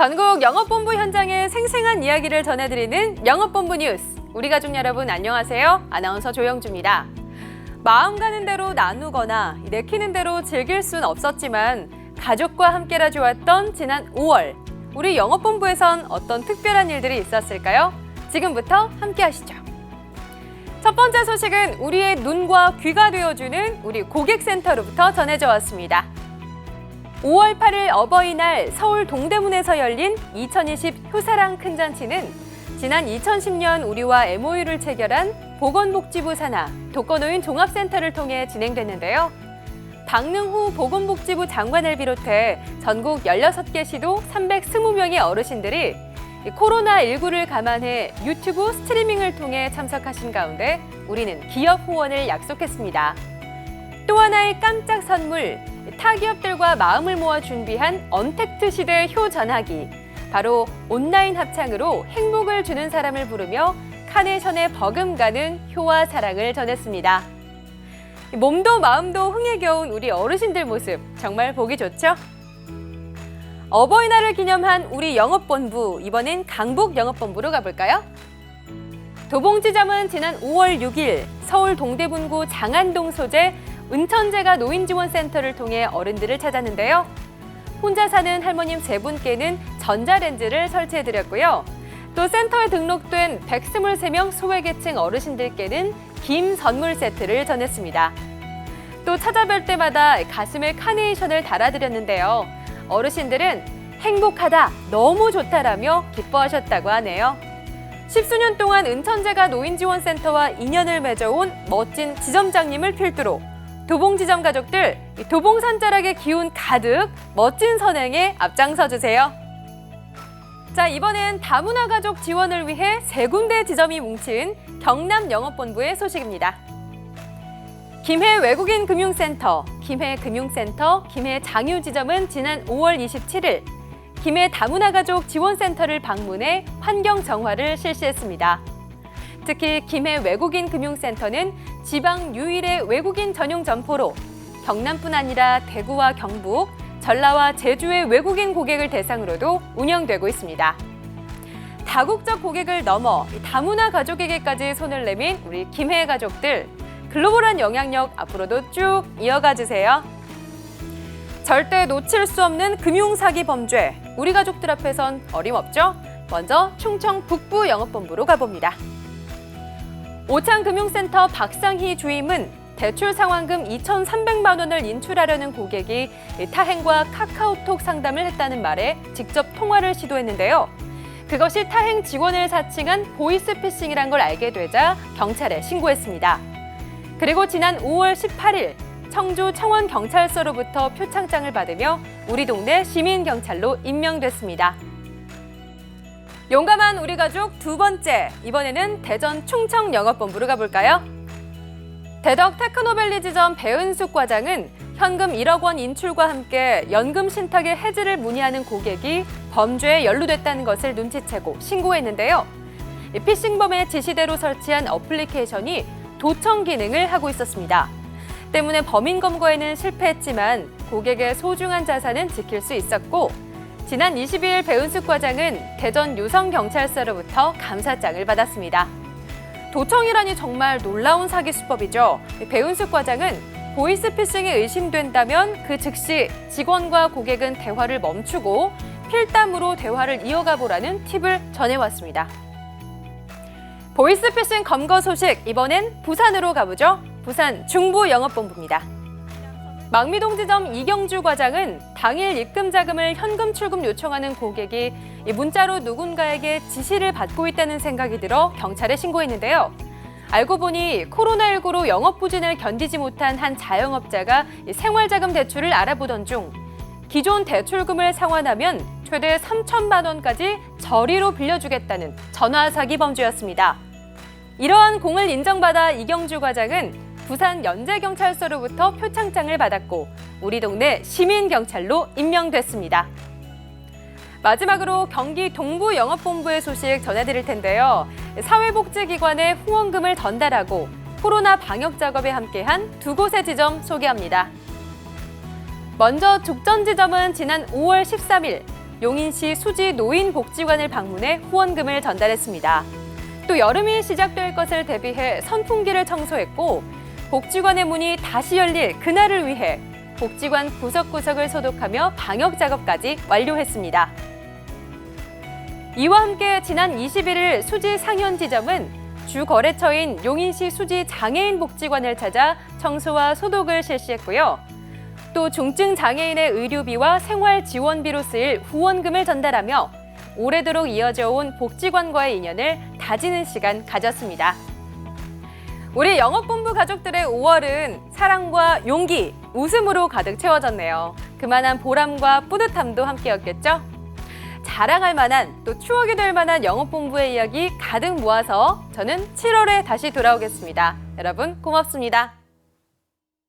전국 영업본부 현장의 생생한 이야기를 전해드리는 영업본부 뉴스. 우리 가족 여러분 안녕하세요. 아나운서 조영주입니다. 마음 가는 대로 나누거나 내키는 대로 즐길 순 없었지만 가족과 함께라 좋았던 지난 5월. 우리 영업본부에선 어떤 특별한 일들이 있었을까요? 지금부터 함께 하시죠. 첫 번째 소식은 우리의 눈과 귀가 되어주는 우리 고객센터로부터 전해져 왔습니다. 5월 8일 어버이날 서울 동대문에서 열린 2020 효사랑 큰잔치는 지난 2010년 우리와 MOU를 체결한 보건복지부 산하 독거노인 종합센터를 통해 진행됐는데요. 박능후 보건복지부 장관을 비롯해 전국 16개 시도 320명의 어르신들이 코로나19를 감안해 유튜브 스트리밍을 통해 참석하신 가운데 우리는 기업 후원을 약속했습니다. 또 하나의 깜짝 선물, 타 기업들과 마음을 모아 준비한 언택트 시대 효 전화기. 바로 온라인 합창으로 행복을 주는 사람을 부르며 카네이션에 버금가는 효와 사랑을 전했습니다. 몸도 마음도 흥에 겨운 우리 어르신들 모습 정말 보기 좋죠? 어버이날을 기념한 우리 영업본부, 이번엔 강북 영업본부로 가볼까요? 도봉지점은 지난 5월 6일 서울 동대문구 장안동 소재 은천재가 노인지원센터를 통해 어른들을 찾았는데요. 혼자 사는 할머님 3분께는 전자레인지를 설치해드렸고요. 또 센터에 등록된 123명 소외계층 어르신들께는 김 선물 세트를 전했습니다. 또 찾아뵐 때마다 가슴에 카네이션을 달아드렸는데요. 어르신들은 행복하다, 너무 좋다라며 기뻐하셨다고 하네요. 10수년 동안 은천재가 노인지원센터와 인연을 맺어온 멋진 지점장님을 필두로 도봉지점 가족들, 도봉산자락의 기운 가득 멋진 선행에 앞장서 주세요. 자, 이번엔 다문화 가족 지원을 위해 3군데 지점이 뭉친 경남 영업본부의 소식입니다. 김해 외국인 금융센터, 김해 금융센터, 김해 장유지점은 지난 5월 27일 김해 다문화 가족 지원센터를 방문해 환경 정화를 실시했습니다. 특히 김해 외국인 금융센터는 지방 유일의 외국인 전용 점포로 경남뿐 아니라 대구와 경북, 전라와 제주의 외국인 고객을 대상으로도 운영되고 있습니다. 다국적 고객을 넘어 다문화 가족에게까지 손을 내민 우리 김해 가족들, 글로벌한 영향력 앞으로도 쭉 이어가 주세요. 절대 놓칠 수 없는 금융사기 범죄, 우리 가족들 앞에선 어림없죠? 먼저 충청 북부 영업본부로 가봅니다. 오창금융센터 박상희 주임은 대출 상환금 2,300만 원을 인출하려는 고객이 타행과 카카오톡 상담을 했다는 말에 직접 통화를 시도했는데요. 그것이 타행 직원을 사칭한 보이스피싱이란 걸 알게 되자 경찰에 신고했습니다. 그리고 지난 5월 18일 청주 청원경찰서로부터 표창장을 받으며 우리 동네 시민경찰로 임명됐습니다. 용감한 우리 가족 두 번째, 이번에는 대전 충청 영업본부로 가볼까요? 대덕 테크노밸리 지점 배은숙 과장은 현금 1억 원 인출과 함께 연금 신탁의 해지를 문의하는 고객이 범죄에 연루됐다는 것을 눈치채고 신고했는데요. 피싱범의 지시대로 설치한 어플리케이션이 도청 기능을 하고 있었습니다. 때문에 범인 검거에는 실패했지만 고객의 소중한 자산은 지킬 수 있었고 지난 22일 배은숙 과장은 대전 유성경찰서로부터 감사장을 받았습니다. 도청이라니 정말 놀라운 사기 수법이죠. 배은숙 과장은 보이스피싱이 의심된다면 그 즉시 직원과 고객은 대화를 멈추고 필담으로 대화를 이어가 보라는 팁을 전해왔습니다. 보이스피싱 검거 소식, 이번엔 부산으로 가보죠. 부산 중부 영업본부입니다. 망미동 지점 이경주 과장은 당일 입금 자금을 현금 출금 요청하는 고객이 문자로 누군가에게 지시를 받고 있다는 생각이 들어 경찰에 신고했는데요. 알고 보니 코로나19로 영업 부진을 견디지 못한 한 자영업자가 생활자금 대출을 알아보던 중 기존 대출금을 상환하면 최대 3천만 원까지 저리로 빌려주겠다는 전화 사기 범죄였습니다. 이러한 공을 인정받아 이경주 과장은 부산 연제경찰서로부터 표창장을 받았고 우리 동네 시민경찰로 임명됐습니다. 마지막으로 경기 동부 영업본부의 소식 전해드릴 텐데요. 사회복지기관에 후원금을 전달하고 코로나 방역 작업에 함께한 두 곳의 지점 소개합니다. 먼저 죽전지점은 지난 5월 13일 용인시 수지 노인복지관을 방문해 후원금을 전달했습니다. 또 여름이 시작될 것을 대비해 선풍기를 청소했고 복지관의 문이 다시 열릴 그날을 위해 복지관 구석구석을 소독하며 방역 작업까지 완료했습니다. 이와 함께 지난 21일 수지 상현지점은 주 거래처인 용인시 수지 장애인 복지관을 찾아 청소와 소독을 실시했고요. 또 중증 장애인의 의료비와 생활 지원비로 쓰일 후원금을 전달하며 오래도록 이어져 온 복지관과의 인연을 다지는 시간 가졌습니다. 우리 영업본부 가족들의 5월은 사랑과 용기, 웃음으로 가득 채워졌네요. 그만한 보람과 뿌듯함도 함께였겠죠? 자랑할 만한 또 추억이 될 만한 영업본부의 이야기 가득 모아서 저는 7월에 다시 돌아오겠습니다. 여러분 고맙습니다.